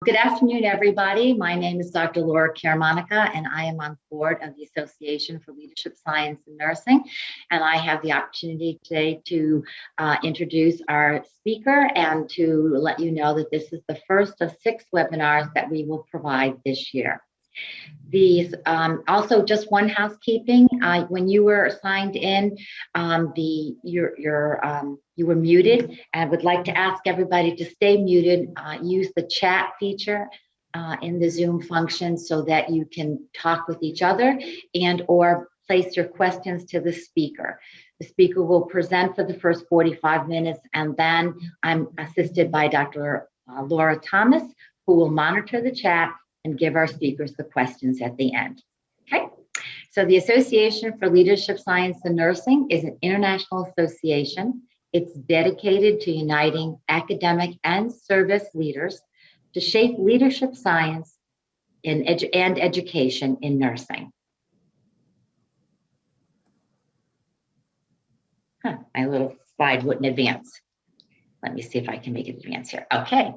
Good afternoon, everybody. My name is Dr. Laura Caramonica, and I am on board of the Association for Leadership Science and Nursing. And I have the opportunity today to introduce our speaker and to let you know that this is the first of 6 webinars that we will provide this year. These also just one housekeeping. When you were signed in, you were muted. I would like to ask everybody to stay muted. Use the chat feature in the Zoom function so that you can talk with each other and or place your questions to the speaker. The speaker will present for the first 45 minutes, and then I'm assisted by Dr. Laura Thomas, who will monitor the chat and give our speakers the questions at the end. Okay, so the Association for Leadership Science and Nursing is an international association. It's dedicated to uniting academic and service leaders to shape leadership science and education in nursing. My little slide wouldn't advance. Let me see if I can make it advance here. Okay,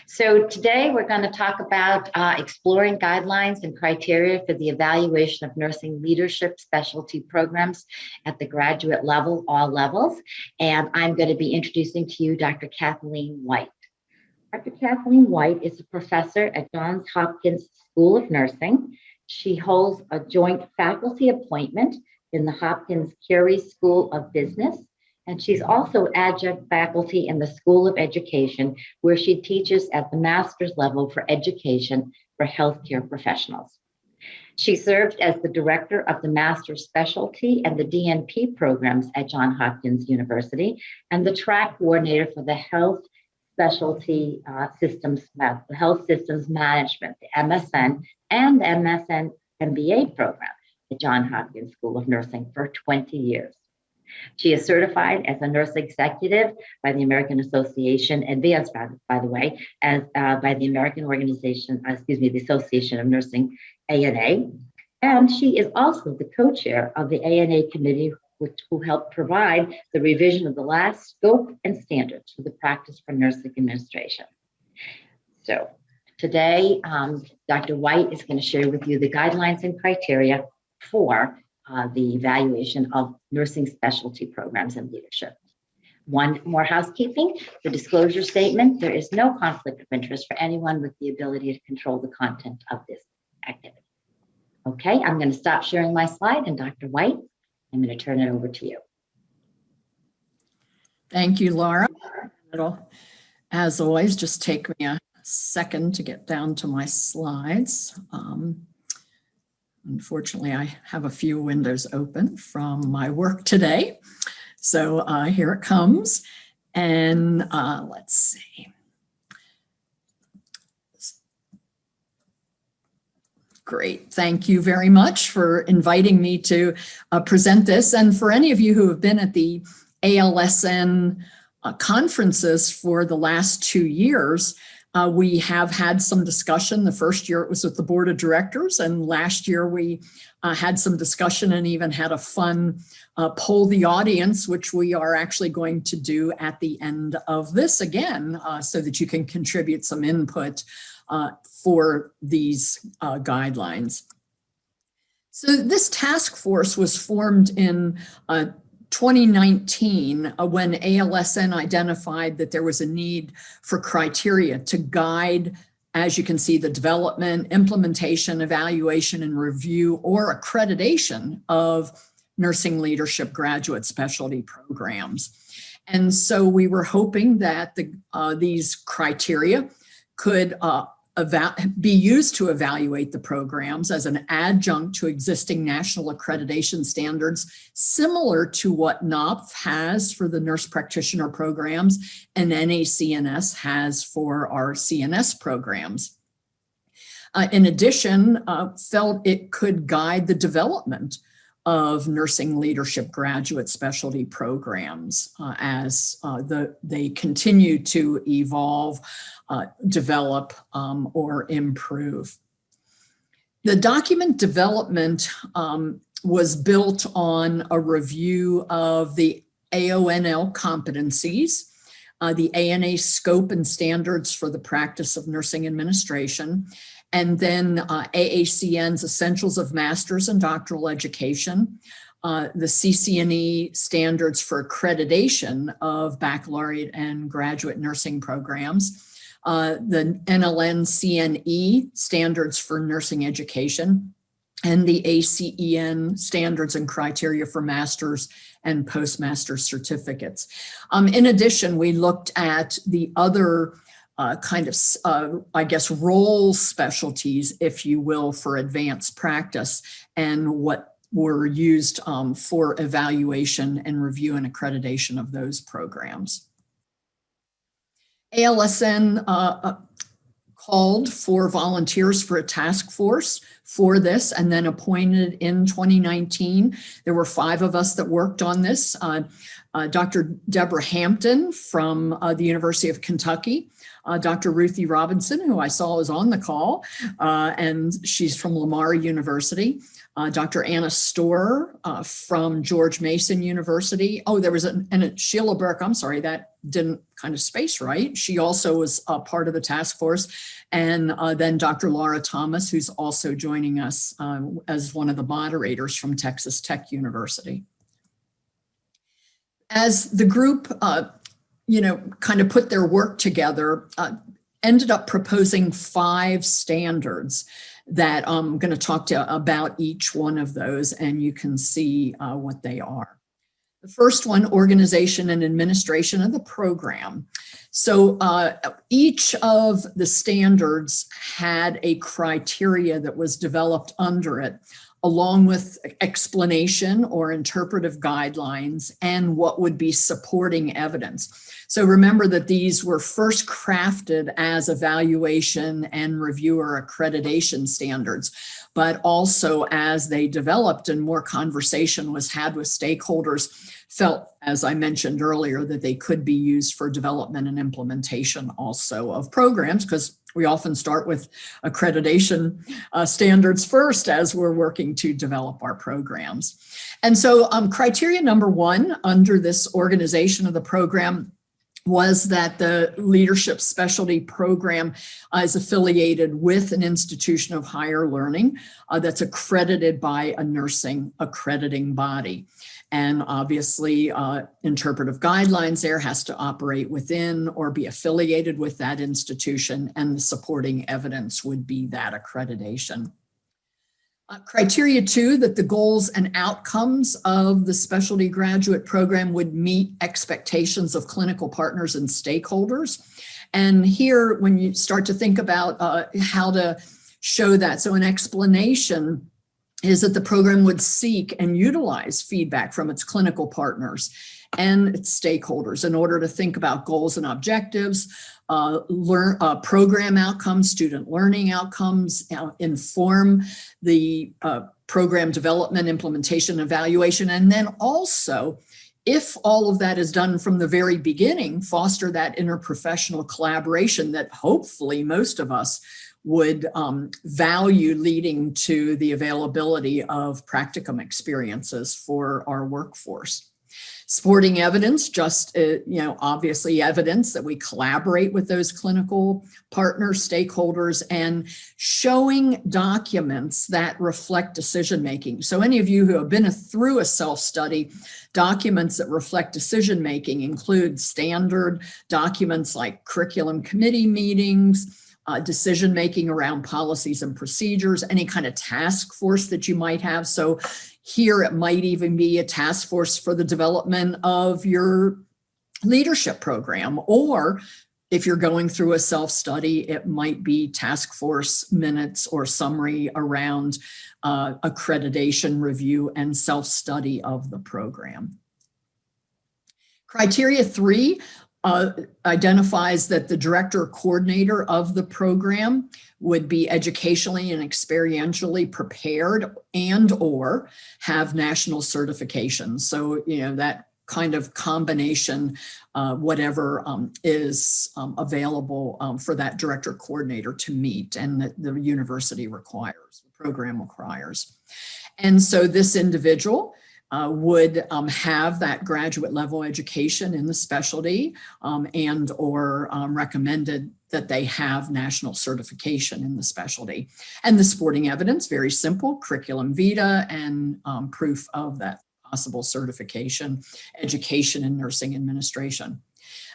so today we're going to talk about exploring guidelines and criteria for the evaluation of nursing leadership specialty programs at the graduate level, all levels. And I'm going to be introducing to you Dr. Kathleen White. Dr. Kathleen White is a professor at Johns Hopkins School of Nursing. She holds a joint faculty appointment in the Hopkins Curie School of Business. And she's also adjunct faculty in the School of Education, where she teaches at the master's level for education for healthcare professionals. She served as the director of the master's specialty and the DNP programs at Johns Hopkins University, and the track coordinator for the health specialty systems, the health systems management, the MSN, and the MSN MBA program at Johns Hopkins School of Nursing for 20 years. She is certified as a nurse executive by the American Association, advanced, by the way, as by the American Organization, the Association of Nursing, ANA. And she is also the co-chair of the ANA committee, which will help provide the revision of the last scope and standards for the practice for nursing administration. So today, Dr. White is going to share with you the guidelines and criteria for the evaluation of nursing specialty programs and leadership. One more housekeeping, the disclosure statement. There is no conflict of interest for anyone with the ability to control the content of this activity. Okay, I'm going to stop sharing my slide, and Dr. White, I'm going to turn it over to you. Thank you, Laura. It'll, as always, just take me a second to get down to my slides. Unfortunately, I have a few windows open from my work today. So here it comes. And let's see. Great. Thank you very much for inviting me to present this. And for any of you who have been at the ALSN conferences for the last 2 years, we have had some discussion. The first year it was with the board of directors, and last year we had some discussion and even had a fun poll the audience, which we are actually going to do at the end of this again, so that you can contribute some input for these guidelines. So this task force was formed in 2019, when ALSN identified that there was a need for criteria to guide, as you can see, the development, implementation, evaluation, and review or accreditation of nursing leadership graduate specialty programs. And so we were hoping that these criteria could be used to evaluate the programs as an adjunct to existing national accreditation standards, similar to what NOPF has for the nurse practitioner programs and NACNS has for our CNS programs. In addition, felt it could guide the development of nursing leadership graduate specialty programs as they continue to evolve, develop, or improve. The document development was built on a review of the AONL competencies, the ANA scope and standards for the practice of nursing administration, and then AACN's Essentials of Master's and Doctoral Education, the CCNE standards for accreditation of baccalaureate and graduate nursing programs, the NLN CNE standards for nursing education, and the ACEN standards and criteria for master's and postmaster's certificates. In addition, we looked at the other I guess, role specialties, if you will, for advanced practice and what were used for evaluation and review and accreditation of those programs. ALSN called for volunteers for a task force for this and then appointed in 2019. There were 5 of us that worked on this. Dr. Deborah Hampton from the University of Kentucky, Dr. Ruthie Robinson, who I saw was on the call, and she's from Lamar University. Dr. Anna Storer from George Mason University. Oh, there was and Sheila Burke, I'm sorry, that didn't kind of space right. She also was a part of the task force. And then Dr. Laura Thomas, who's also joining us as one of the moderators from Texas Tech University. As the group, kind of put their work together, ended up proposing 5 standards that I'm going to talk about each one of those, and you can see what they are. The first one, organization and administration of the program. So each of the standards had a criteria that was developed under it, along with explanation or interpretive guidelines and what would be supporting evidence. So remember that these were first crafted as evaluation and review or accreditation standards, but also as they developed and more conversation was had with stakeholders, felt, as I mentioned earlier, that they could be used for development and implementation also of programs, because we often start with accreditation standards first as we're working to develop our programs. And so criteria number 1 under this organization of the program was that the leadership specialty program is affiliated with an institution of higher learning that's accredited by a nursing accrediting body. And obviously, interpretive guidelines there has to operate within or be affiliated with that institution, and the supporting evidence would be that accreditation. Criteria 2, that the goals and outcomes of the specialty graduate program would meet expectations of clinical partners and stakeholders. And here, when you start to think about how to show that, so an explanation is that the program would seek and utilize feedback from its clinical partners and its stakeholders in order to think about goals and objectives, program outcomes, student learning outcomes, inform the program development, implementation, evaluation, and then also, if all of that is done from the very beginning, foster that interprofessional collaboration that hopefully most of us would value, leading to the availability of practicum experiences for our workforce. Supporting evidence, just, obviously evidence that we collaborate with those clinical partners, stakeholders, and showing documents that reflect decision-making. So any of you who have been through a self-study, documents that reflect decision-making include standard documents like curriculum committee meetings, decision-making around policies and procedures, any kind of task force that you might have. So here it might even be a task force for the development of your leadership program, or if you're going through a self-study, it might be task force minutes or summary around accreditation review and self-study of the program. Criteria 3 identifies that the director or coordinator of the program would be educationally and experientially prepared and or have national certifications. So, that kind of combination, whatever is available for that director coordinator to meet, and that the university requires, the program requires. And so this individual would have that graduate level education in the specialty and or recommended that they have national certification in the specialty. And the supporting evidence, very simple, curriculum vitae and proof of that possible certification, education in nursing administration.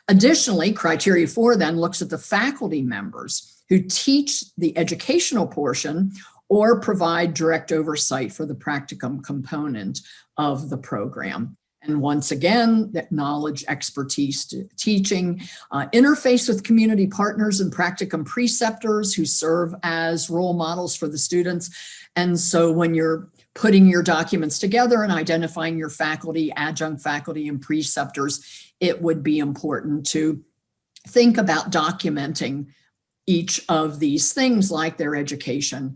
Additionally, criteria 4 then looks at the faculty members who teach the educational portion or provide direct oversight for the practicum component of the program. And once again, that knowledge, expertise, teaching, interface with community partners and practicum preceptors who serve as role models for the students. And so when you're putting your documents together and identifying your faculty, adjunct faculty, and preceptors, it would be important to think about documenting each of these things, like their education,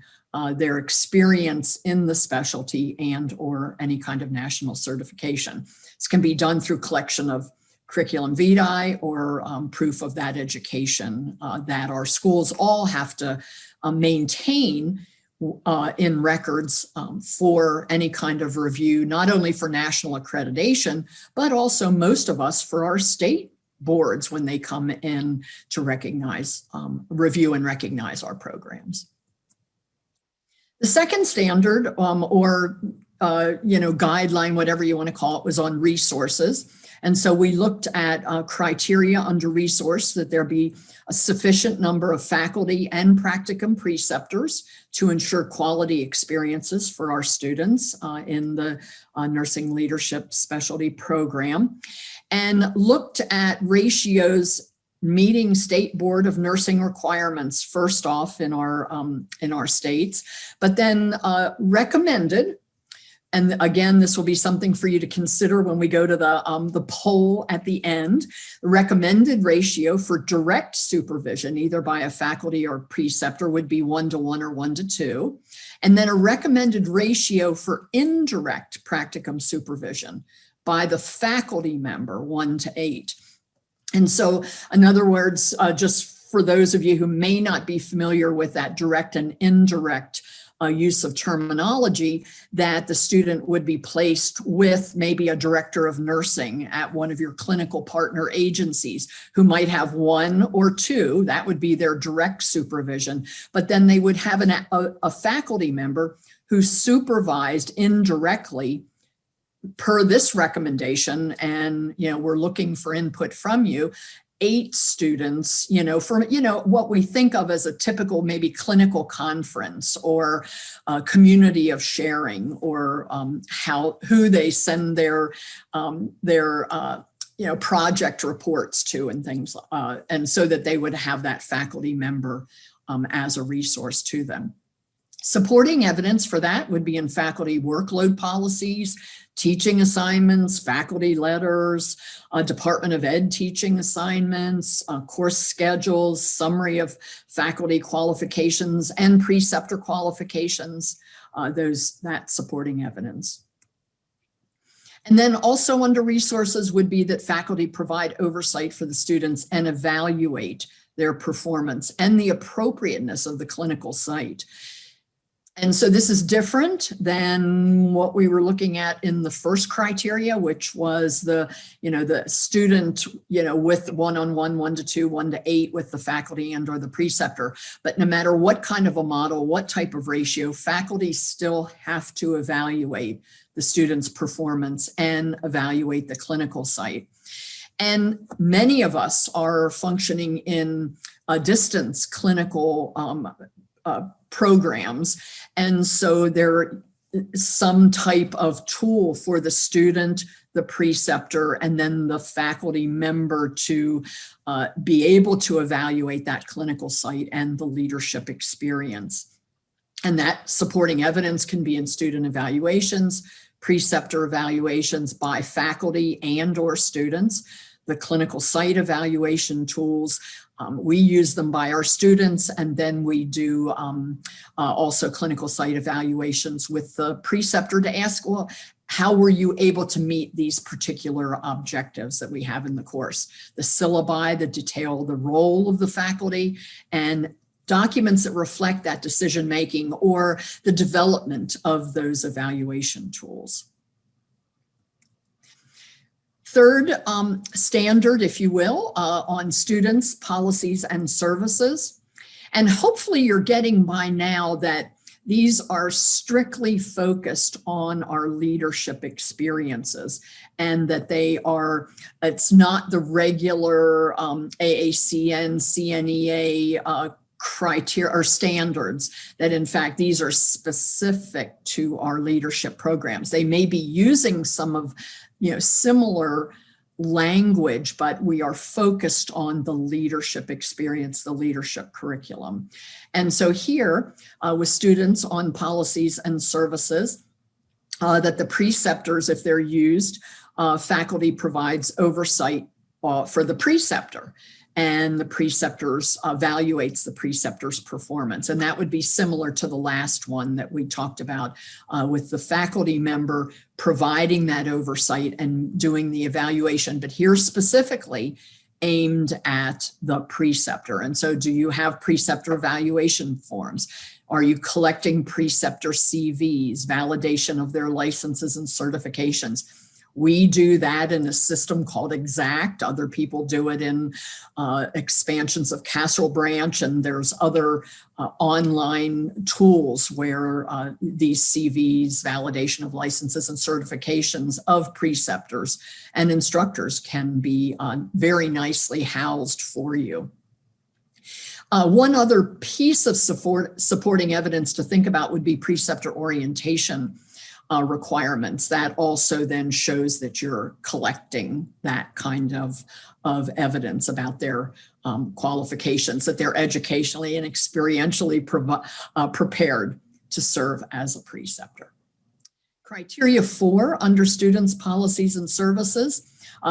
their experience in the specialty, and or any kind of national certification. This can be done through collection of curriculum vitae or proof of that education that our schools all have to maintain in records for any kind of review, not only for national accreditation, but also most of us for our state boards when they come in to recognize, review and recognize our programs. The second standard or guideline, whatever you want to call it, was on resources. And so we looked at criteria under resource that there be a sufficient number of faculty and practicum preceptors to ensure quality experiences for our students in the nursing leadership specialty program, and looked at ratios meeting State Board of Nursing requirements first off in our states, but then recommended. And again, this will be something for you to consider when we go to the poll at the end. The recommended ratio for direct supervision, either by a faculty or preceptor, would be 1:1 or 1:2. And then a recommended ratio for indirect practicum supervision by the faculty member, 1:8. And so, in other words, just for those of you who may not be familiar with that direct and indirect use of terminology, that the student would be placed with maybe a director of nursing at one of your clinical partner agencies who might have 1 or 2, that would be their direct supervision, but then they would have a faculty member who supervised indirectly per this recommendation. And, we're looking for input from you. 8 students, for what we think of as a typical maybe clinical conference or a community of sharing, or who they send their project reports to and things, and so that they would have that faculty member as a resource to them. Supporting evidence for that would be in faculty workload policies, teaching assignments, faculty letters, Department of Ed teaching assignments, course schedules, summary of faculty qualifications and preceptor qualifications, that supporting evidence. And then also under resources would be that faculty provide oversight for the students and evaluate their performance and the appropriateness of the clinical site. And so this is different than what we were looking at in the first criteria, which was the student, with 1-on-1, 1:2, 1:8 with the faculty and or the preceptor. But no matter what kind of a model, what type of ratio, faculty still have to evaluate the student's performance and evaluate the clinical site. And many of us are functioning in a distance clinical programs. And so there is some type of tool for the student, the preceptor, and then the faculty member to be able to evaluate that clinical site and the leadership experience. And that supporting evidence can be in student evaluations, preceptor evaluations by faculty and or students, the clinical site evaluation tools. We use them by our students, and then we do also clinical site evaluations with the preceptor to ask, well, how were you able to meet these particular objectives that we have in the course? The syllabi that detail the role of the faculty, and documents that reflect that decision-making or the development of those evaluation tools. Third standard, if you will, on students, policies, and services. And hopefully you're getting by now that these are strictly focused on our leadership experiences, and that it's not the regular AACN, CNEA criteria or standards, that in fact these are specific to our leadership programs. They may be using some of similar language, but we are focused on the leadership experience, the leadership curriculum. And so here with students on policies and services, that the preceptors, if they're used, faculty provides oversight for the preceptor, and the preceptors evaluates the preceptor's performance. And that would be similar to the last one that we talked about with the faculty member providing that oversight and doing the evaluation, but here specifically aimed at the preceptor. And so do you have preceptor evaluation forms? Are you collecting preceptor CVs, validation of their licenses and certifications? We do that in a system called Exact. Other people do it in expansions of Castle Branch, and there's other online tools where these CVs, validation of licenses and certifications of preceptors and instructors can be very nicely housed for you. One other piece of supporting evidence to think about would be preceptor orientation requirements. That also then shows that you're collecting that kind of evidence about their qualifications, that they're educationally and experientially prepared to serve as a preceptor. Criteria 4 under students, policies, and services.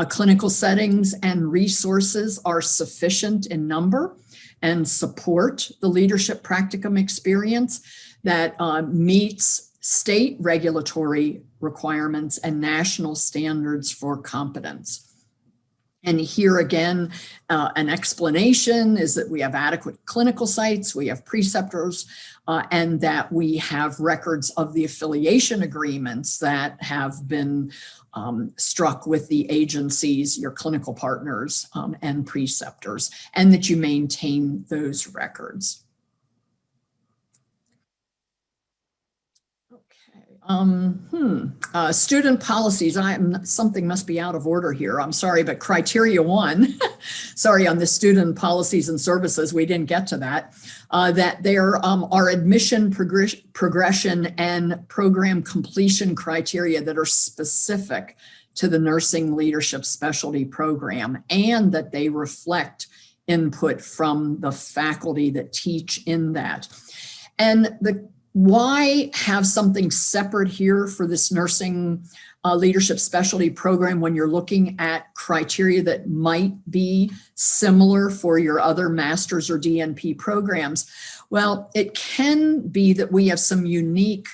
Clinical settings and resources are sufficient in number and support the leadership practicum experience that meets state regulatory requirements and national standards for competence. And here again, an explanation is that we have adequate clinical sites, we have preceptors, and that we have records of the affiliation agreements that have been struck with the agencies, your clinical partners, and preceptors, and that you maintain those records. Student policies. Something must be out of order here. I'm sorry, but criteria 1, sorry, on the student policies and services, we didn't get to that, that there are admission progression and program completion criteria that are specific to the nursing leadership specialty program, and that they reflect input from the faculty that teach in that. And why have something separate here for this nursing leadership specialty program when you're looking at criteria that might be similar for your other master's or DNP programs? Well, it can be that we have some unique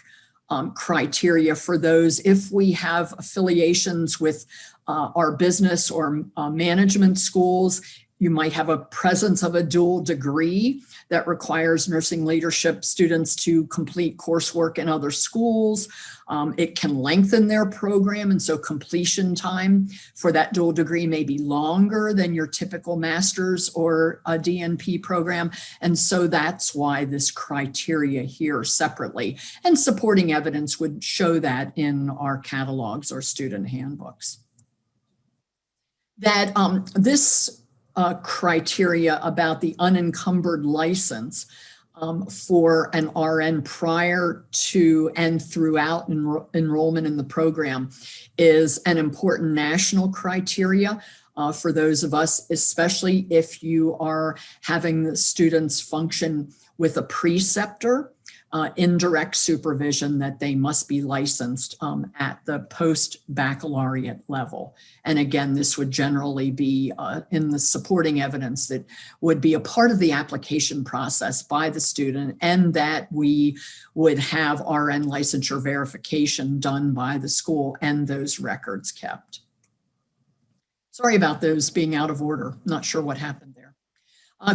criteria for those if we have affiliations with our business or management schools. You might have a presence of a dual degree that requires nursing leadership students to complete coursework in other schools. It can lengthen their program, and so completion time for that dual degree may be longer than your typical master's or a DNP program. And so that's why this criteria here separately. And supporting evidence would show that in our catalogs or student handbooks. That this criteria about the unencumbered license for an RN prior to and throughout enrollment in the program is an important national criteria for those of us, especially if you are having the students function with a preceptor, indirect supervision, that they must be licensed at the post-baccalaureate level. And again, this would generally be in the supporting evidence that would be a part of the application process by the student, and that we would have RN licensure verification done by the school and those records kept. Sorry about those being out of order. Not sure what happened there.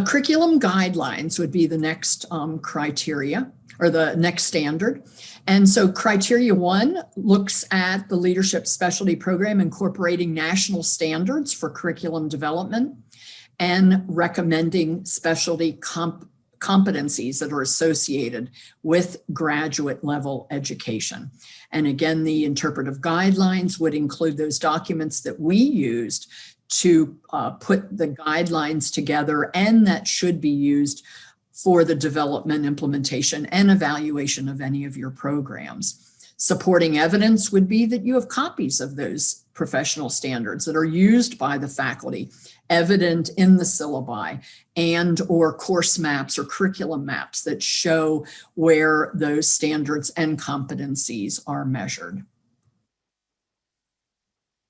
Curriculum guidelines would be the next criteria or the next standard. And so criteria 1 looks at the leadership specialty program incorporating national standards for curriculum development and recommending specialty competencies that are associated with graduate level education. And again, the interpretive guidelines would include those documents that we used to put the guidelines together, and that should be used for the development, implementation, and evaluation of any of your programs. Supporting evidence would be that you have copies of those professional standards that are used by the faculty, evident in the syllabi, and or course maps or curriculum maps that show where those standards and competencies are measured.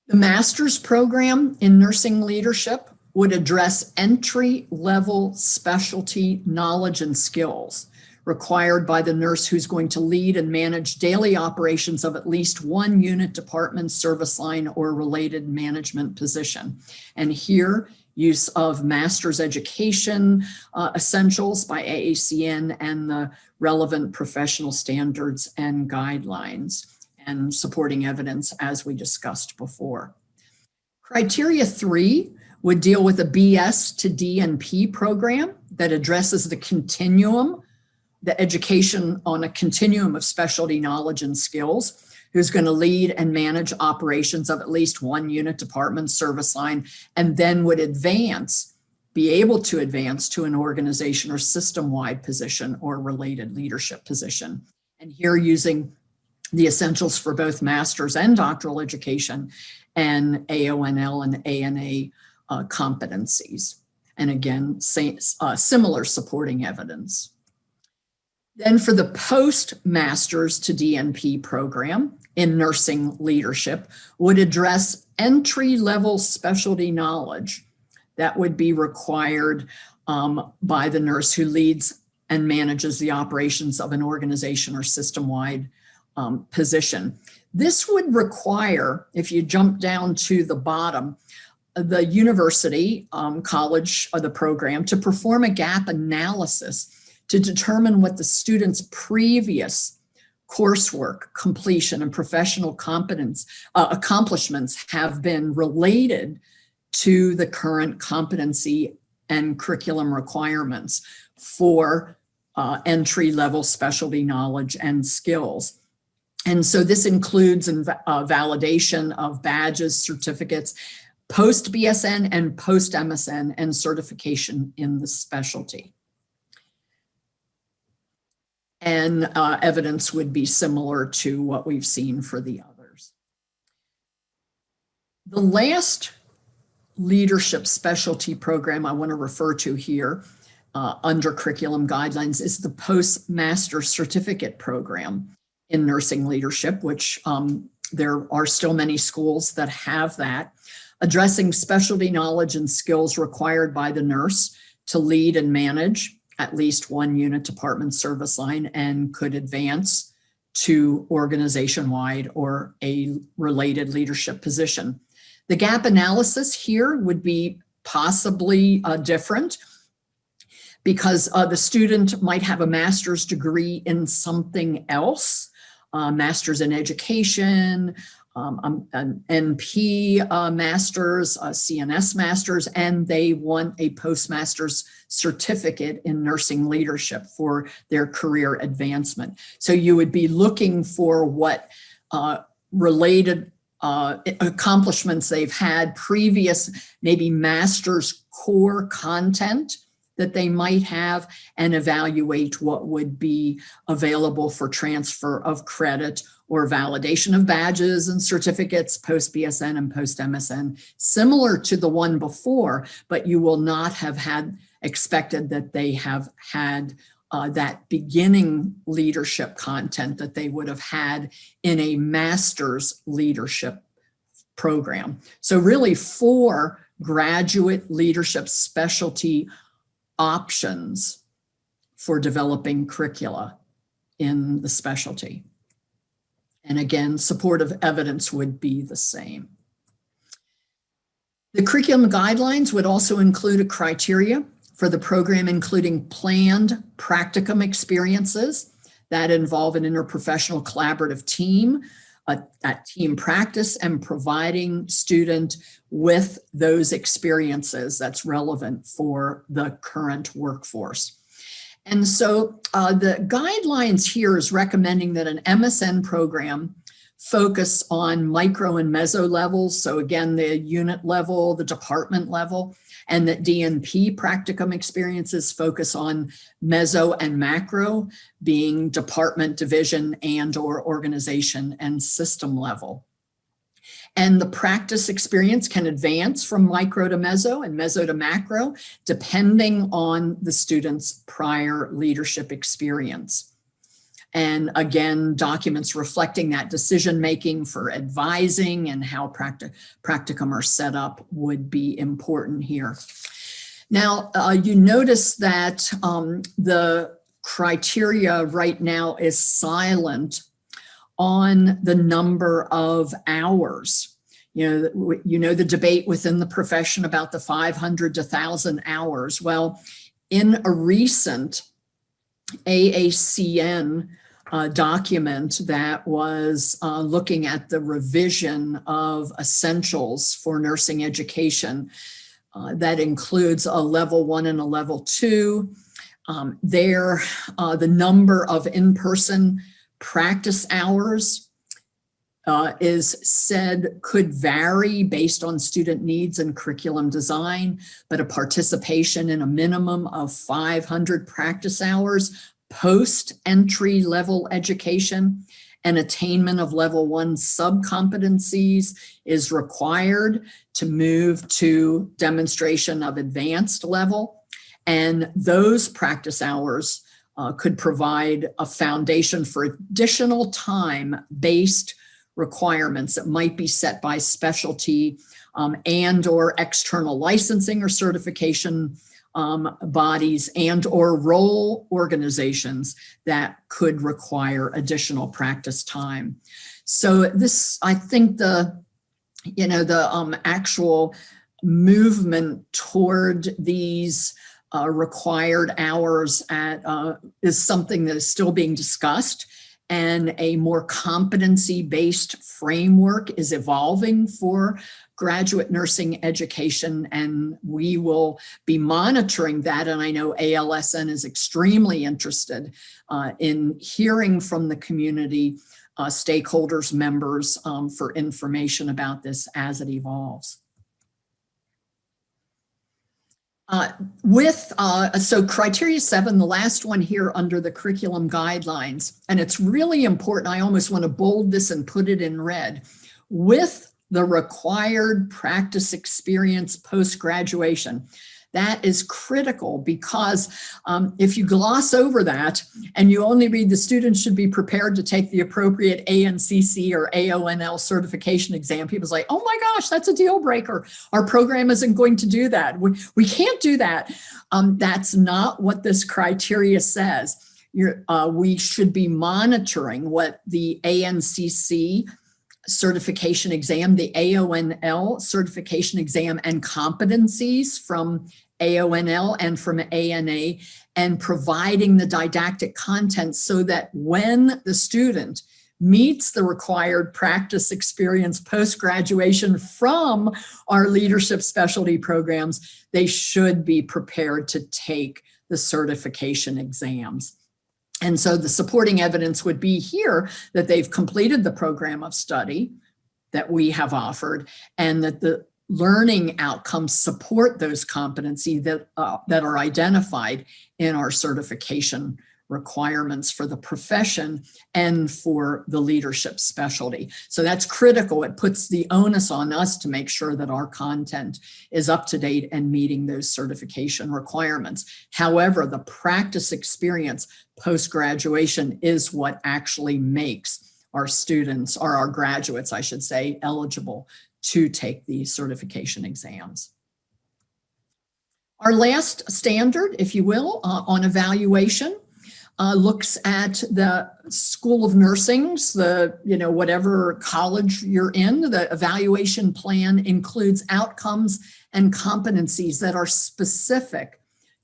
The master's program in nursing leadership would address entry-level specialty knowledge and skills required by the nurse who's going to lead and manage daily operations of at least one unit, department, service line, or related management position. And here, use of master's education essentials by AACN and the relevant professional standards and guidelines, and supporting evidence as we discussed before. Criteria 3 would deal with a BS to DNP program that addresses the continuum, the education on a continuum of specialty knowledge and skills, who's going to lead and manage operations of at least one unit, department, service line, and then would be able to advance to an organization or system-wide position or related leadership position. And here, using the essentials for both master's and doctoral education and AONL and ANA competencies. And again, similar supporting evidence. Then for the post-master's to DNP program in nursing leadership would address entry-level specialty knowledge that would be required by the nurse who leads and manages the operations of an organization or system-wide position. This would require, if you jump down to the bottom, the university, college, or the program to perform a gap analysis to determine what the student's previous coursework completion and professional competence accomplishments have been related to the current competency and curriculum requirements for entry-level specialty knowledge and skills. And so this includes validation of badges, certificates, post-BSN and post-MSN, and certification in the specialty. And evidence would be similar to what we've seen for the others. The last leadership specialty program I want to refer to here under curriculum guidelines is the postmaster certificate program in nursing leadership, which there are still many schools that have that, addressing specialty knowledge and skills required by the nurse to lead and manage at least one unit, department, service line, and could advance to organization-wide or a related leadership position. The gap analysis here would be possibly different because the student might have a master's degree in something else, master's in education, an NP master's, CNS master's, and they want a postmaster's certificate in nursing leadership for their career advancement. So you would be looking for what related accomplishments they've had, previous maybe master's core content that they might have, and evaluate what would be available for transfer of credit or validation of badges and certificates, post-BSN and post-MSN, similar to the one before, but you will not have had expected that they have had that beginning leadership content that they would have had in a master's leadership program. So really 4 graduate leadership specialty options for developing curricula in the specialty. And again, supportive evidence would be the same. The curriculum guidelines would also include a criteria for the program, including planned practicum experiences that involve an interprofessional collaborative team, at team practice, and providing student with those experiences that's relevant for the current workforce. And so the guidelines here is recommending that an MSN program focus on micro and meso levels. So again, the unit level, the department level, and that DNP practicum experiences focus on meso and macro, being department, division, and or organization and system level. And the practice experience can advance from micro to meso and meso to macro, depending on the student's prior leadership experience. And again, documents reflecting that decision-making for advising and how practicum are set up would be important here. Now, you notice that the criteria right now is silent on the number of hours. You know the debate within the profession about the 500 to 1,000 hours. Well, in a recent AACN document that was looking at the revision of essentials for nursing education, that includes a level 1 and a level 2. The number of in-person practice hours is said could vary based on student needs and curriculum design, but a participation in a minimum of 500 practice hours post-entry level education and attainment of level 1 sub-competencies is required to move to demonstration of advanced level. And those practice hours could provide a foundation for additional time-based requirements that might be set by specialty and or external licensing or certification bodies and or role organizations that could require additional practice time. So this, I think the actual movement toward these required hours is something that is still being discussed, and a more competency-based framework is evolving for graduate nursing education, and we will be monitoring that. And I know ALSN is extremely interested in hearing from the community, stakeholders, members, for information about this as it evolves. So criteria 7, the last one here under the curriculum guidelines, and it's really important. I almost want to bold this and put it in red. With the required practice experience post-graduation. That is critical because if you gloss over that and you only read the students should be prepared to take the appropriate ANCC or AONL certification exam, people's like, oh my gosh, that's a deal breaker. Our program isn't going to do that. We can't do that. That's not what this criteria says. We should be monitoring what the ANCC certification exam, the AONL certification exam, and competencies from AONL and from ANA, and providing the didactic content so that when the student meets the required practice experience post-graduation from our leadership specialty programs, they should be prepared to take the certification exams. And so the supporting evidence would be here that they've completed the program of study that we have offered, and that the learning outcomes support those competencies that are identified in our certification requirements for the profession and for the leadership specialty. So that's critical. It puts the onus on us to make sure that our content is up to date and meeting those certification requirements. However, the practice experience post-graduation is what actually makes our students, or our graduates, I should say, eligible to take these certification exams. Our last standard, if you will, on evaluation looks at the School of Nursing's, whatever college you're in, the evaluation plan includes outcomes and competencies that are specific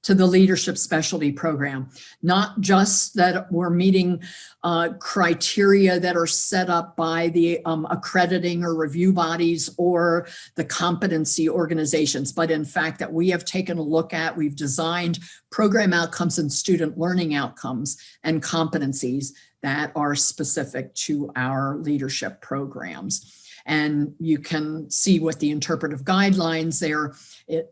to the leadership specialty program. Not just that we're meeting criteria that are set up by the accrediting or review bodies or the competency organizations, but in fact that we have taken a look at, we've designed program outcomes and student learning outcomes and competencies that are specific to our leadership programs. And you can see what the interpretive guidelines, their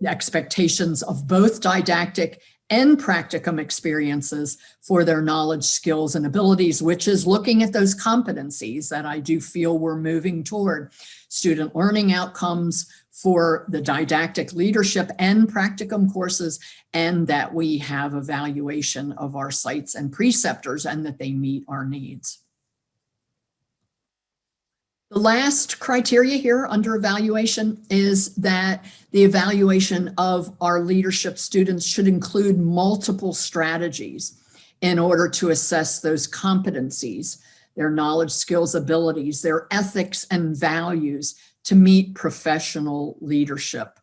expectations of both didactic and practicum experiences for their knowledge, skills, and abilities, which is looking at those competencies that I do feel we're moving toward. Student learning outcomes for the didactic leadership and practicum courses, and that we have evaluation of our sites and preceptors and that they meet our needs. The last criteria here under evaluation is that the evaluation of our leadership students should include multiple strategies in order to assess those competencies, their knowledge, skills, abilities, their ethics and values to meet professional leadership,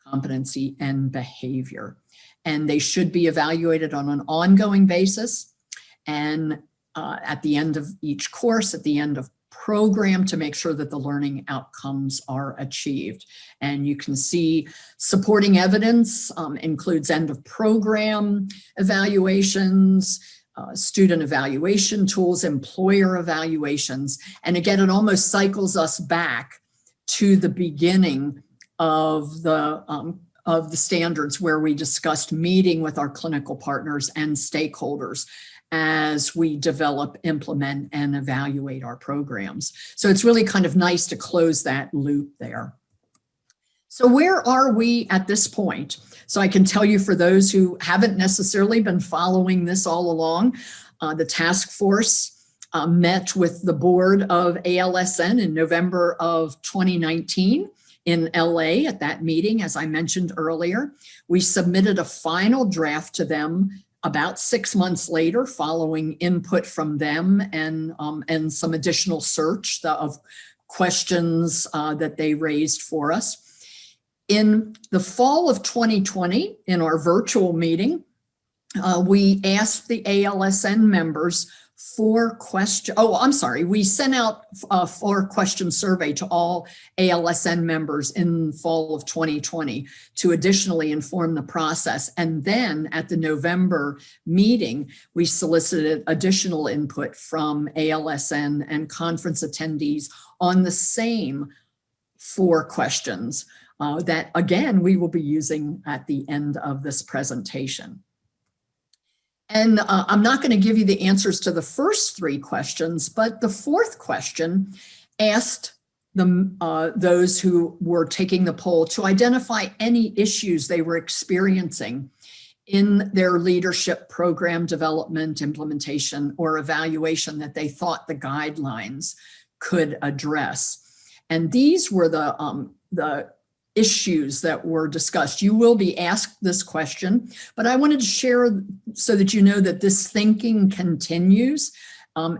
competency, and behavior. And they should be evaluated on an ongoing basis and at the end of each course, at the end of program, to make sure that the learning outcomes are achieved. And you can see supporting evidence includes end of program evaluations, student evaluation tools, employer evaluations. And again, it almost cycles us back to the beginning of the standards where we discussed meeting with our clinical partners and stakeholders as we develop, implement, and evaluate our programs. So it's really kind of nice to close that loop there. So where are we at this point? So I can tell you, for those who haven't necessarily been following this all along, the task force met with the board of ALSN in November of 2019 in LA. At that meeting, as I mentioned earlier, we submitted a final draft to them about 6 months later, following input from them and some additional search of questions that they raised for us. In the fall of 2020, in our virtual meeting, we asked the ALSN members we sent out a 4-question survey to all ALSN members in fall of 2020 to additionally inform the process. And then at the November meeting, we solicited additional input from ALSN and conference attendees on the same 4 questions that, again, we will be using at the end of this presentation. And I'm not going to give you the answers to the first 3 questions, but the 4th question asked those who were taking the poll to identify any issues they were experiencing in their leadership program development, implementation, or evaluation that they thought the guidelines could address. And these were the issues that were discussed. You will be asked this question, but I wanted to share so that you know that this thinking continues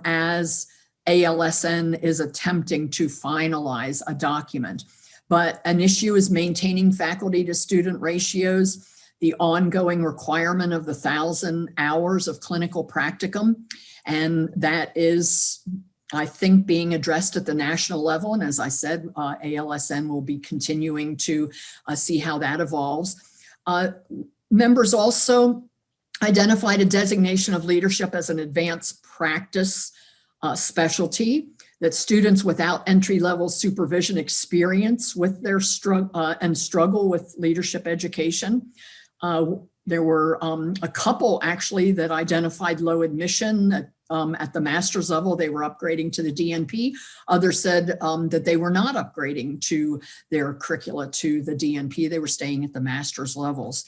as ALSN is attempting to finalize a document. But an issue is maintaining faculty to student ratios, the ongoing requirement of the 1,000 hours of clinical practicum, and that is, I think, being addressed at the national level. And as I said, ALSN will be continuing to see how that evolves. Members also identified a designation of leadership as an advanced practice specialty that students without entry-level supervision experience with their struggle with leadership education. There were a couple actually that identified low admission at the master's level. They were upgrading to the DNP. Others said that they were not upgrading to their curricula to the DNP. They were staying at the master's levels.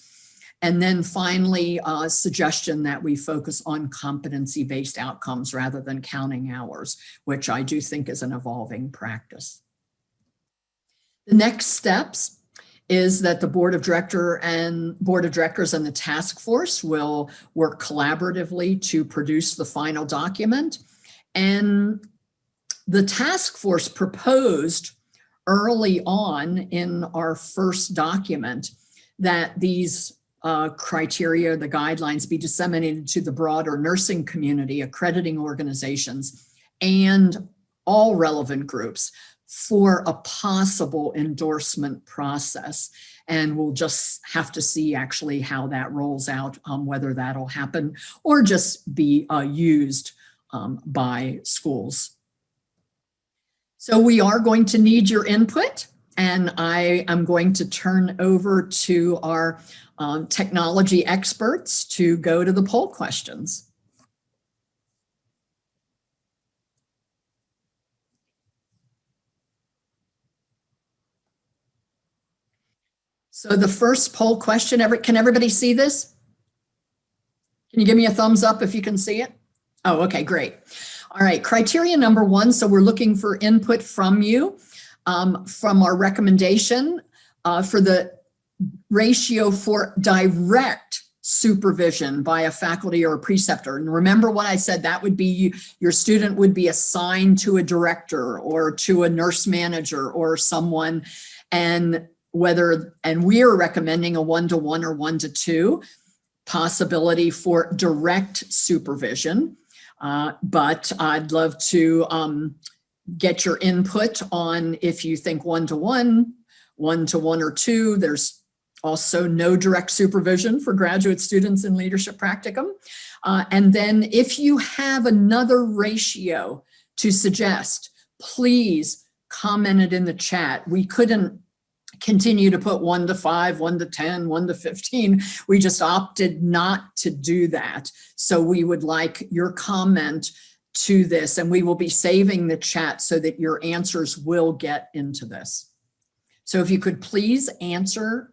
And then finally, a suggestion that we focus on competency-based outcomes rather than counting hours, which I do think is an evolving practice. The next steps is that the board of directors and the task force will work collaboratively to produce the final document. And the task force proposed early on in our first document that these criteria, the guidelines be disseminated to the broader nursing community, accrediting organizations, and all relevant groups for a possible endorsement process. And we'll just have to see actually how that rolls out, whether that'll happen or just be used by schools. So we are going to need your input, and I am going to turn over to our technology experts to go to the poll questions. So the first poll question, can everybody see this? Can you give me a thumbs up if you can see it? Oh, okay, great. All right, criteria number 1. So we're looking for input from you, from our recommendation for the ratio for direct supervision by a faculty or a preceptor. And remember what I said, that would be your student would be assigned to a director or to a nurse manager or someone, and we are recommending a 1-to-1 or 1-to-2 possibility for direct supervision. But I'd love to get your input on if you think 1-to-1, 1-to-1 or 2. There's also no direct supervision for graduate students in leadership practicum. And then if you have another ratio to suggest, please comment it in the chat. We couldn't continue to put 1-to-5, 1-to-10, 1-to-15. We just opted not to do that. So we would like your comment to this, and we will be saving the chat so that your answers will get into this. So if you could please answer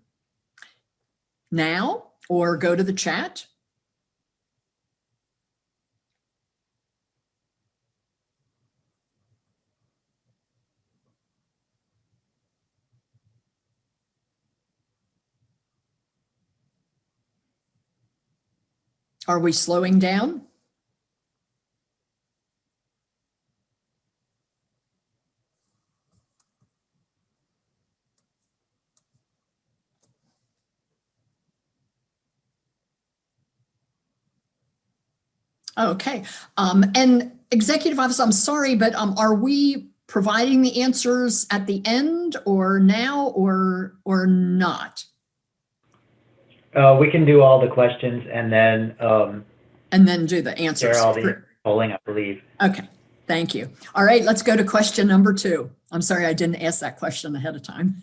now or go to the chat. Are we slowing down? Okay. And Executive Office, I'm sorry, but are we providing the answers at the end or now or not? We can do all the questions and then do the answers. share all the polling, I believe. Okay, thank you. All right, let's go to question number 2. I'm sorry, I didn't ask that question ahead of time.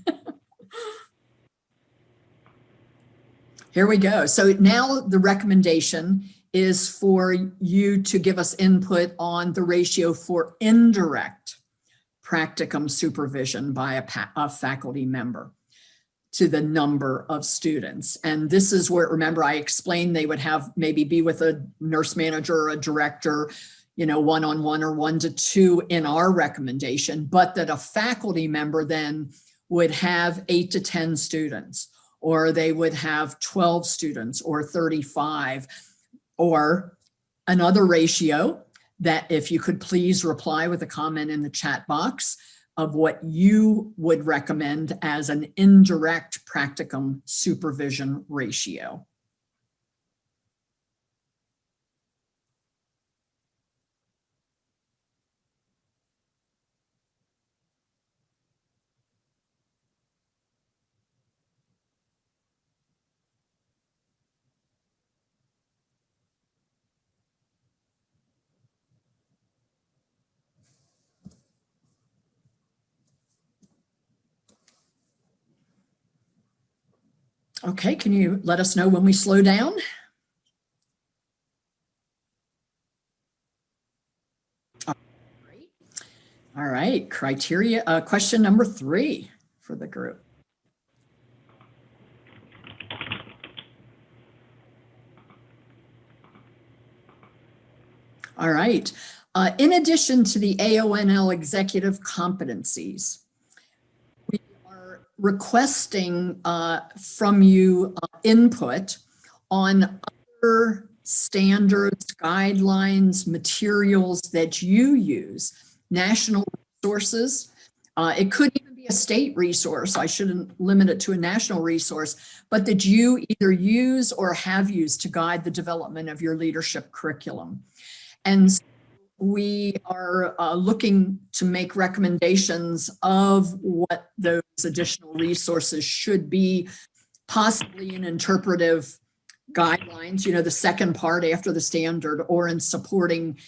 Here we go. So now the recommendation is for you to give us input on the ratio for indirect practicum supervision by a faculty member to the number of students. And this is where, remember, I explained they would have maybe be with a nurse manager or a director, 1-on-1 or 1-to-2 in our recommendation, but that a faculty member then would have 8 to 10 students, or they would have 12 students or 35, or another ratio that if you could please reply with a comment in the chat box of what you would recommend as an indirect practicum supervision ratio. Okay, can you let us know when we slow down? All right, criteria, question number 3 for the group. All right, in addition to the AONL executive competencies, we are requesting from you input on other standards, guidelines, materials that you use, national resources. It could even be be a state resource. I shouldn't limit it to a national resource, but that you either use or have used to guide the development of your leadership curriculum. And we are looking to make recommendations of what those additional resources should be, possibly in interpretive guidelines, the second part after the standard, or in supporting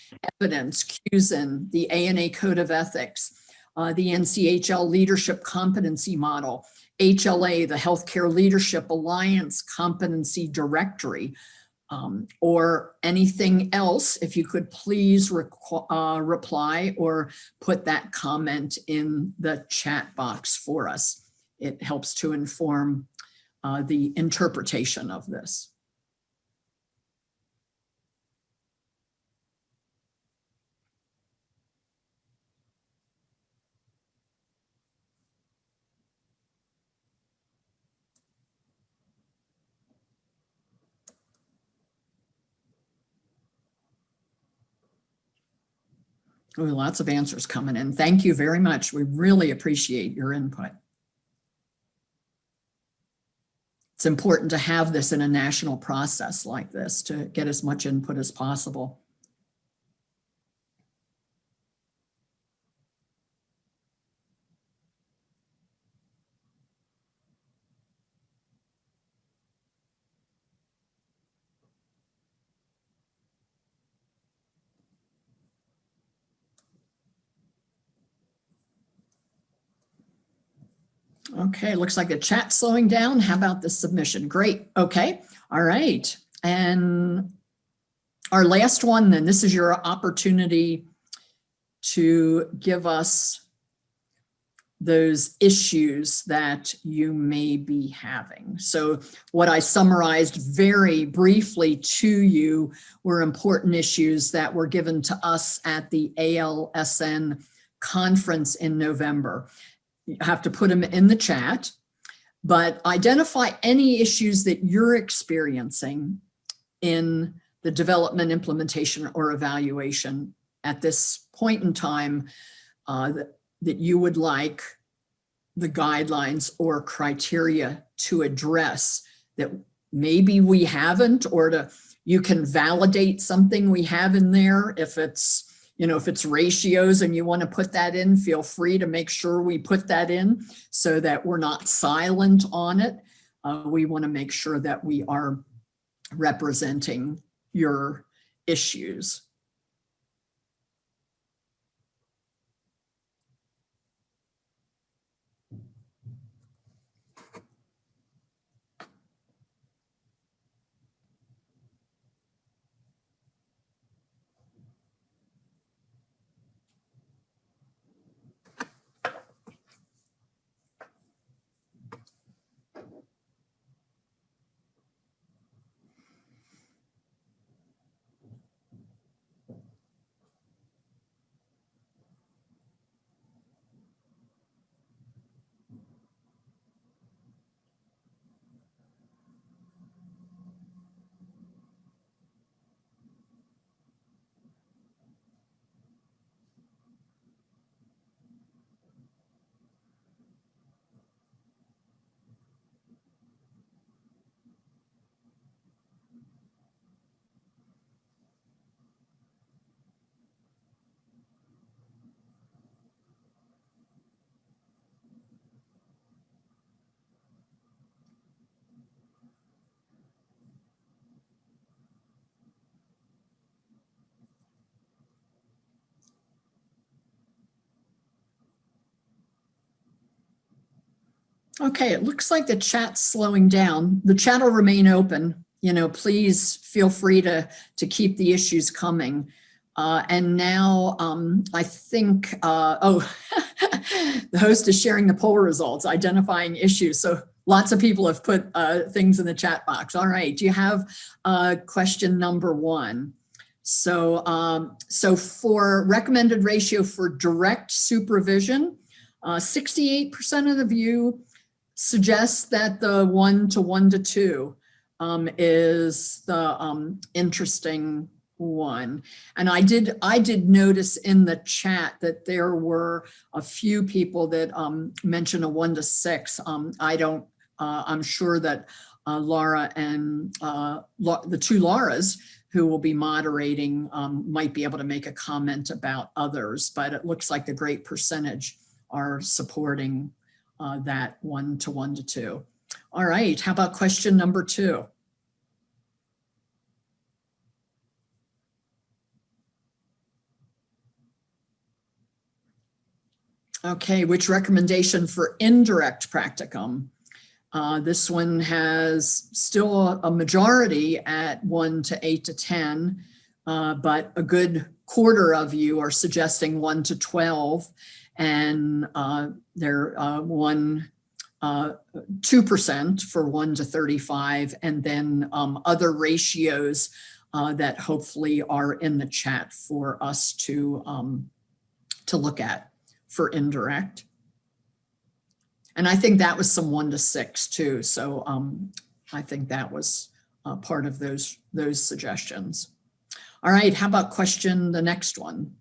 evidence, CUSIN, the ANA Code of Ethics, the NCHL Leadership Competency Model, HLA, the Healthcare Leadership Alliance Competency Directory, or anything else. If you could please reply or put that comment in the chat box for us. It helps to inform the interpretation of this. Oh, lots of answers coming in. Thank you very much. We really appreciate your input. It's important to have this in a national process like this to get as much input as possible. Okay, looks like the chat's slowing down. How about the submission? Great. Okay. All right. And our last one, then, this is your opportunity to give us those issues that you may be having. So what I summarized very briefly to you were important issues that were given to us at the ALSN conference in November. You have to put them in the chat, but identify any issues that you're experiencing in the development, implementation, or evaluation at this point in time that you would like the guidelines or criteria to address that maybe we haven't, or you can validate something we have in there. If it's if it's ratios and you want to put that in, feel free to make sure we put that in so that we're not silent on it. We want to make sure that we are representing your issues. Okay, it looks like the chat's slowing down. The chat will remain open. Please feel free to keep the issues coming. And now I think, the host is sharing the poll results, identifying issues. So lots of people have put things in the chat box. All right, do you have question number 1? So, so for recommended ratio for direct supervision, 68% of the view suggests that the 1 to 1 to 2 is the interesting one. And I did notice in the chat that there were a few people that mentioned a 1 to 6. I'm sure that Laura and the two Lauras who will be moderating might be able to make a comment about others, but it looks like a great percentage are supporting that 1 to 1 to 2. All right, how about question number 2? Okay, which recommendation for indirect practicum? This one has still a majority at 1 to 8 to 10, but a good quarter of you are suggesting 1 to 12, and they're 2% for 1 to 35, and then other ratios that hopefully are in the chat for us to look at for indirect. And I think that was some 1 to 6 too. So I think that was part of those suggestions. All right, how about the next one?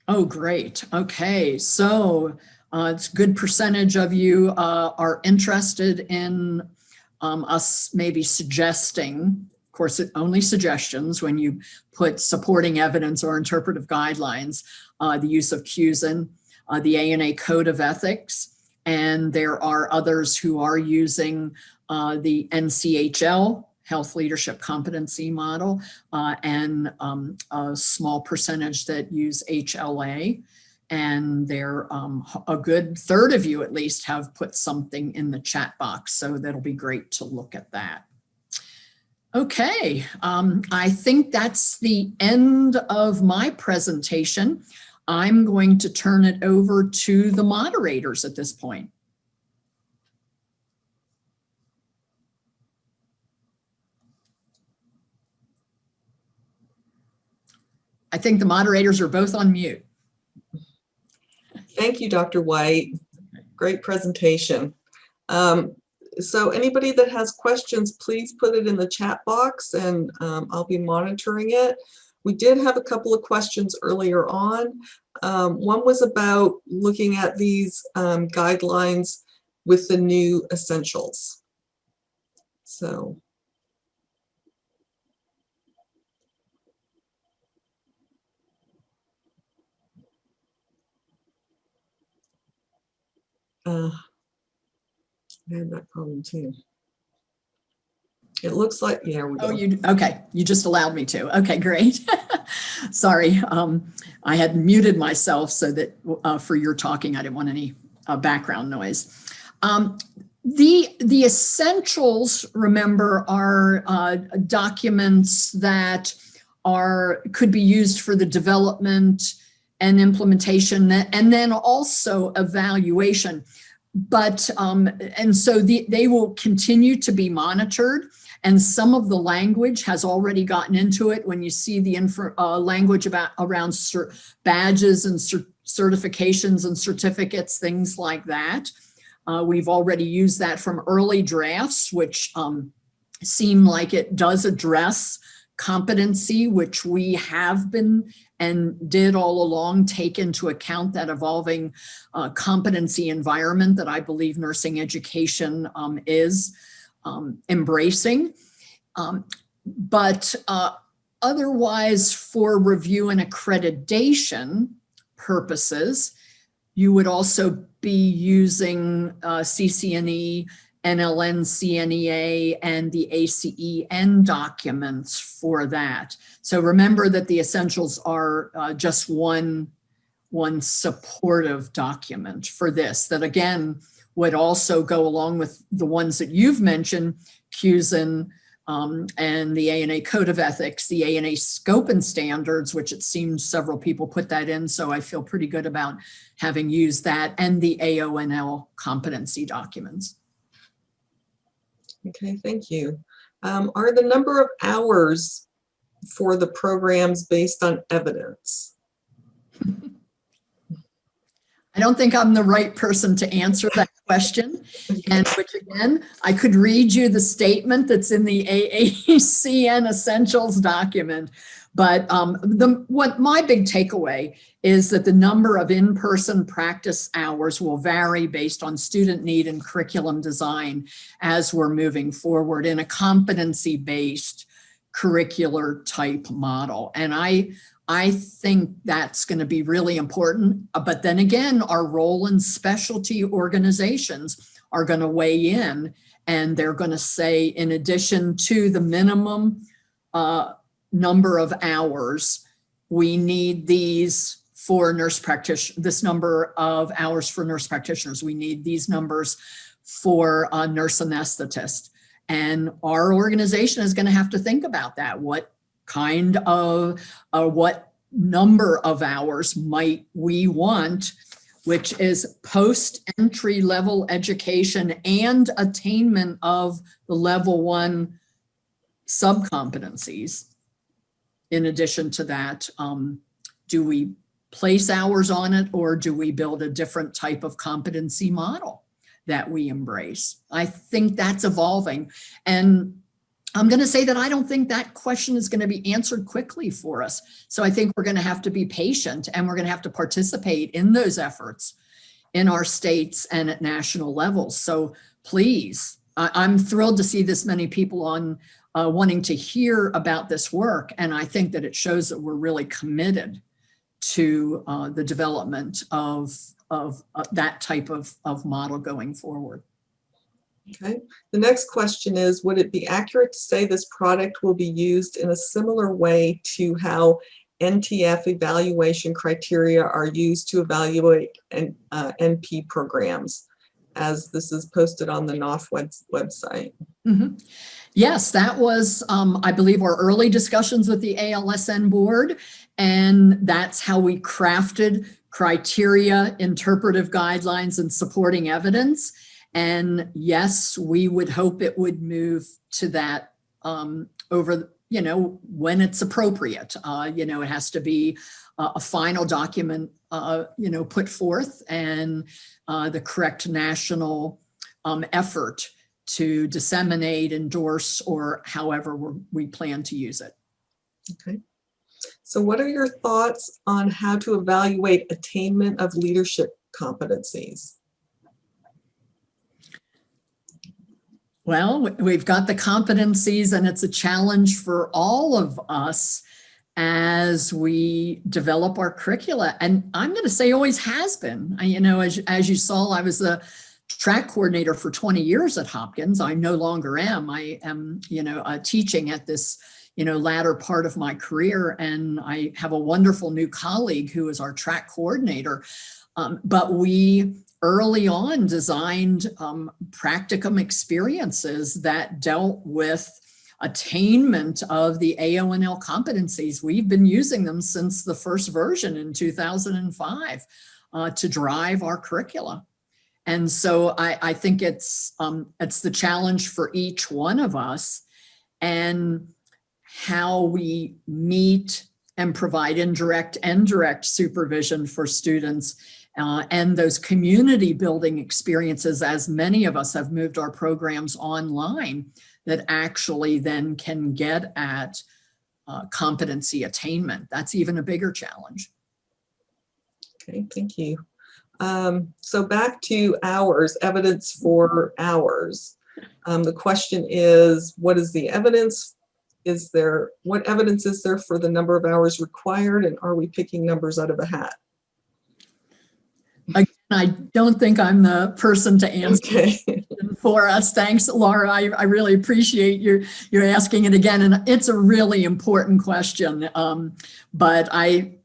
Oh, great. Okay, so it's a good percentage of you are interested in us maybe suggesting, of course, only suggestions when you put supporting evidence or interpretive guidelines, the use of CUSIN, the ANA Code of Ethics, and there are others who are using the NCHL, Health Leadership Competency Model, and a small percentage that use HLA. And there a good third of you at least have put something in the chat box, so that'll be great to look at that. Okay, I think that's the end of my presentation. I'm going to turn it over to the moderators at this point. I think the moderators are both on mute. Thank you, Dr. White. Great presentation. So anybody that has questions, please put it in the chat box, and I'll be monitoring it. We did have a couple of questions earlier on. One was about looking at these guidelines with the new essentials. So. I had that problem too. It looks like, yeah, we go. Oh, okay. You just allowed me to. Okay, great. Sorry. I had muted myself so that for your talking, I didn't want any background noise. The essentials, remember, are documents that could be used for the development and implementation, and then also evaluation. But, and so they will continue to be monitored, and some of the language has already gotten into it. When you see the language around badges and certifications and certificates, things like that. We've already used that from early drafts, which seem like it does address competency, which we have been and did all along take into account that evolving competency environment that I believe nursing education is embracing. But otherwise, for review and accreditation purposes, you would also be using CCNE, NLN, CNEA, and the ACEN documents for that. So remember that the essentials are just one supportive document for this, that again would also go along with the ones that you've mentioned, CUSIN, and the ANA Code of Ethics, the ANA Scope and Standards, which it seems several people put that in, so I feel pretty good about having used that, and the AONL competency documents. Okay, thank you. Are the number of hours for the programs based on evidence? I don't think I'm the right person to answer that question. And which again, I could read you the statement that's in the AACN Essentials document. But what my big takeaway is that the number of in-person practice hours will vary based on student need and curriculum design as we're moving forward in a competency-based curricular type model. And I think that's going to be really important. But then again, our role in specialty organizations are going to weigh in, and they're going to say, in addition to the minimum number of hours, we need these for nurse practitioners, this number of hours for nurse practitioners. We need these numbers for a nurse anesthetist. And our organization is going to have to think about that. What kind of, what number of hours might we want, which is post-entry level education and attainment of the level 1 sub-competencies. In addition to that, do we place hours on it, or do we build a different type of competency model that we embrace? I think that's evolving. And I'm going to say that I don't think that question is going to be answered quickly for us. So I think we're going to have to be patient, and we're going to have to participate in those efforts in our states and at national levels. So please, I'm thrilled to see this many people on wanting to hear about this work. And I think that it shows that we're really committed to the development of that type of model going forward. Okay. The next question is, would it be accurate to say this product will be used in a similar way to how NTF evaluation criteria are used to evaluate NP programs, as this is posted on the NOF website? Mm-hmm. Yes, that was, I believe, our early discussions with the ALSN board, and that's how we crafted criteria, interpretive guidelines, and supporting evidence. And yes, we would hope it would move to that over, when it's appropriate. It has to be a final document, put forth, and the correct national effort to disseminate, endorse, or however we plan to use it. Okay. So what are your thoughts on how to evaluate attainment of leadership competencies? Well, we've got the competencies, and it's a challenge for all of us as we develop our curricula. And I'm going to say always has been. As you saw, I was the track coordinator for 20 years at Hopkins. I no longer am. I am, teaching at this, latter part of my career. And I have a wonderful new colleague who is our track coordinator. But we early on designed practicum experiences that dealt with attainment of the AONL competencies. We've been using them since the first version in 2005 to drive our curricula. And so I think it's the challenge for each one of us, and how we meet and provide indirect and direct supervision for students, and those community building experiences, as many of us have moved our programs online, that actually then can get at competency attainment. That's even a bigger challenge. Okay, thank you. So back to hours, evidence for hours. The question is, what is the evidence? What evidence is there for the number of hours required, and are we picking numbers out of a hat? Again, I don't think I'm the person to answer Okay. for us. Thanks, Laura. I really appreciate you're asking it again, and it's a really important question. But I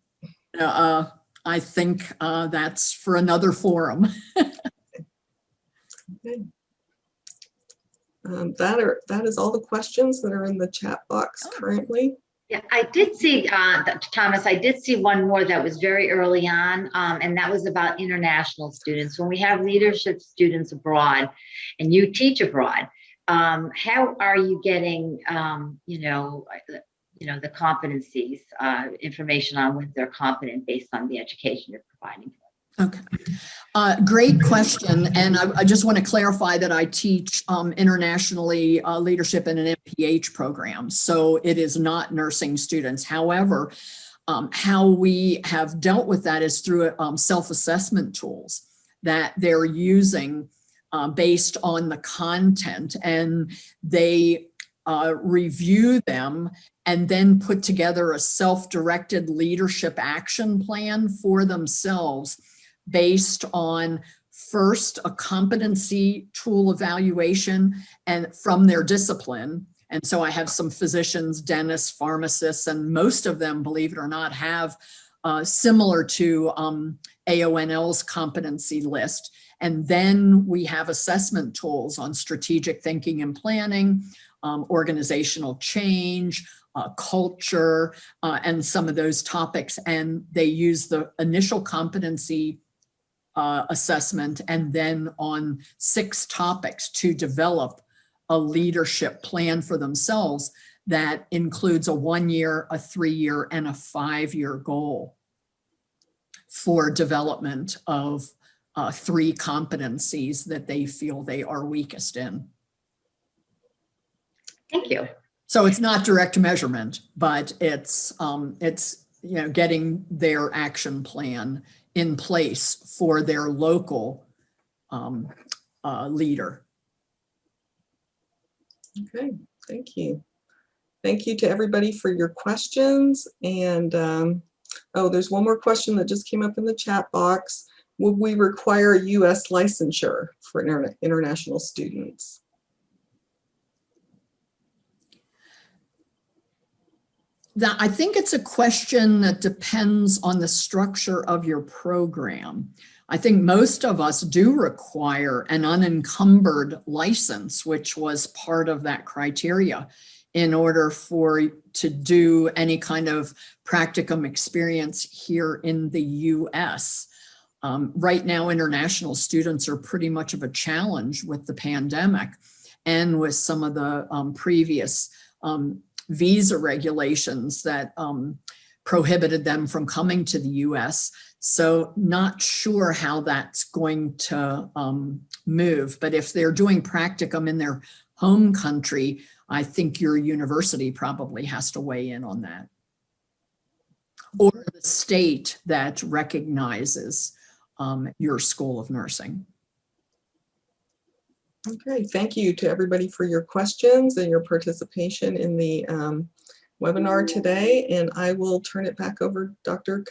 think that's for another forum. Okay. That is all the questions that are in the chat box currently. Yeah, I did see, Thomas, I did see one more that was very early on, and that was about international students. When we have leadership students abroad and you teach abroad, how are you getting, the competencies, information on when they're competent based on the education you're providing? Okay. Great question. And I just want to clarify that I teach internationally leadership in an MPH program. So it is not nursing students. However, how we have dealt with that is through self-assessment tools that they're using based on the content, and they review them and then put together a self-directed leadership action plan for themselves based on first a competency tool evaluation and from their discipline. And so I have some physicians, dentists, pharmacists, and most of them, believe it or not, have similar to AONL's competency list. And then we have assessment tools on strategic thinking and planning, organizational change, culture, and some of those topics. And they use the initial competency assessment and then on 6 topics to develop a leadership plan for themselves that includes a 1-year, a 3-year, and a 5-year goal for development of 3 competencies that they feel they are weakest in. Thank you. So it's not direct measurement, but it's getting their action plan in place for their local leader. Okay, thank you. Thank you to everybody for your questions. And there's one more question that just came up in the chat box. Would we require a U.S. licensure for international students? I think it's a question that depends on the structure of your program. I think most of us do require an unencumbered license, which was part of that criteria in order to do any kind of practicum experience here in the US. Right now, international students are pretty much of a challenge with the pandemic and with some of the previous visa regulations that prohibited them from coming to the US. So not sure how that's going to move, but if they're doing practicum in their home country, I think your university probably has to weigh in on that. Or the state that recognizes your school of nursing. Okay, thank you to everybody for your questions and your participation in the webinar today. And I will turn it back over to Dr.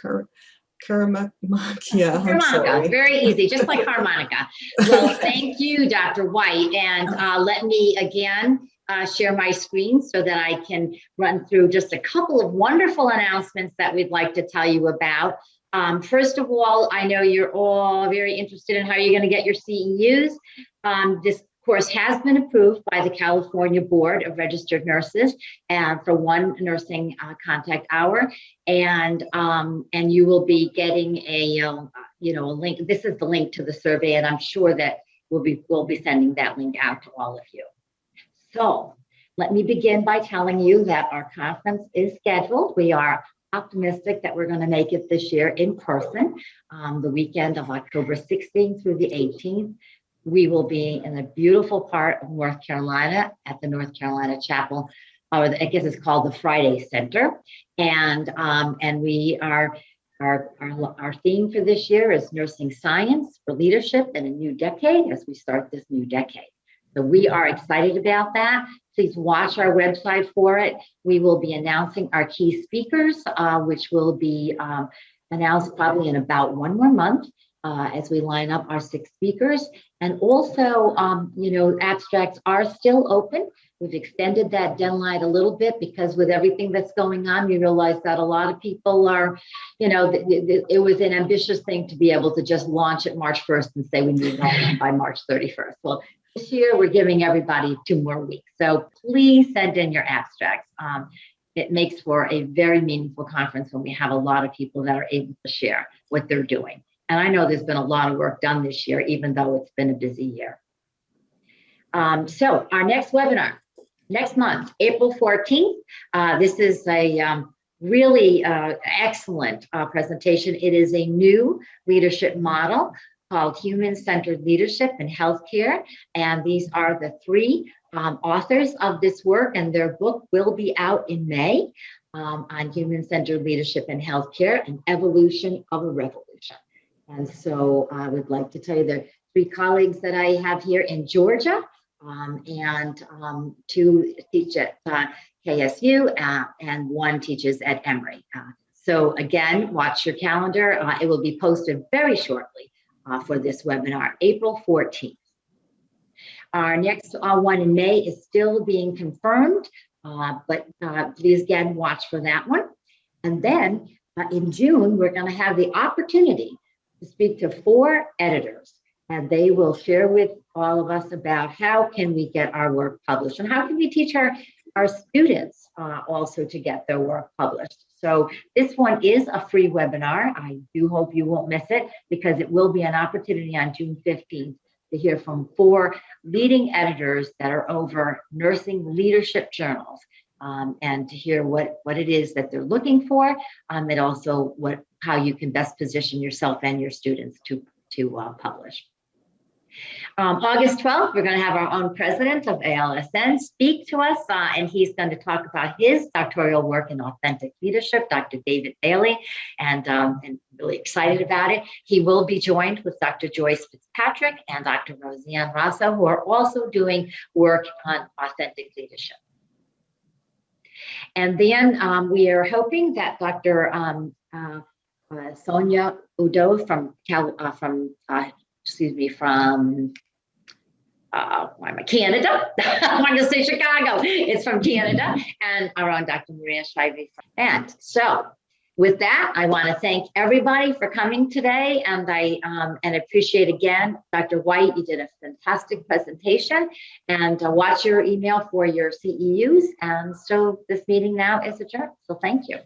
Karamakia. I'm sorry. Very easy, just like harmonica. Well, thank you, Dr. White. And let me again share my screen so that I can run through just a couple of wonderful announcements that we'd like to tell you about. First of all, I know you're all very interested in how you're going to get your CEUs. This course has been approved by the California Board of Registered Nurses for 1 nursing contact hour, and you will be getting a link. This is the link to the survey, and I'm sure that we'll be sending that link out to all of you. So let me begin by telling you that our conference is scheduled. We are optimistic that we're going to make it this year in person, the weekend of October 16th through the 18th. We will be in a beautiful part of North Carolina at the North Carolina Chapel, or I guess it's called the Friday Center. And we are, our theme for this year is Nursing Science for Leadership in a New Decade as we start this new decade. So we are excited about that. Please watch our website for it. We will be announcing our key speakers, which will be announced probably in about 1 more month as we line up our 6 speakers. And also, abstracts are still open. We've extended that deadline a little bit because with everything that's going on, we realize that a lot of people are, it was an ambitious thing to be able to just launch it March 1st and say we need it all by March 31st. Well, this year we're giving everybody 2 more weeks. So please send in your abstracts. It makes for a very meaningful conference when we have a lot of people that are able to share what they're doing. And I know there's been a lot of work done this year, even though it's been a busy year. So our next webinar, next month, April 14th. This is a really excellent presentation. It is a new leadership model called Human-Centered Leadership in Healthcare. And these are the three authors of this work, and their book will be out in May on Human-Centered Leadership in Healthcare, an evolution of a revolution. And so I would like to tell you the three colleagues that I have here in Georgia, and two teach at KSU, and one teaches at Emory. So again, watch your calendar. It will be posted very shortly for this webinar, April 14th. Our next one in May is still being confirmed, but please again watch for that one. And then in June, we're going to have the opportunity to speak to 4 editors, and they will share with all of us about how can we get our work published and how can we teach our students also to get their work published. So this one is a free webinar. I do hope you won't miss it, because it will be an opportunity on June 15th to hear from 4 leading editors that are over nursing leadership journals, and to hear what it is that they're looking for, and also how you can best position yourself and your students to publish. August 12th, we're going to have our own president of ALSN speak to us, and he's going to talk about his doctoral work in authentic leadership, Dr. David Bailey, and really excited about it. He will be joined with Dr. Joyce Fitzpatrick and Dr. Roseanne Rosso, who are also doing work on authentic leadership. And then we are hoping that Dr. Sonia Udo from Canada. I wanted to say Chicago. It's from Canada, and our own Dr. Maria Shivey. And so with that, I want to thank everybody for coming today, and I appreciate again, Dr. White, you did a fantastic presentation, and watch your email for your CEUs. And so this meeting now is adjourned. So thank you.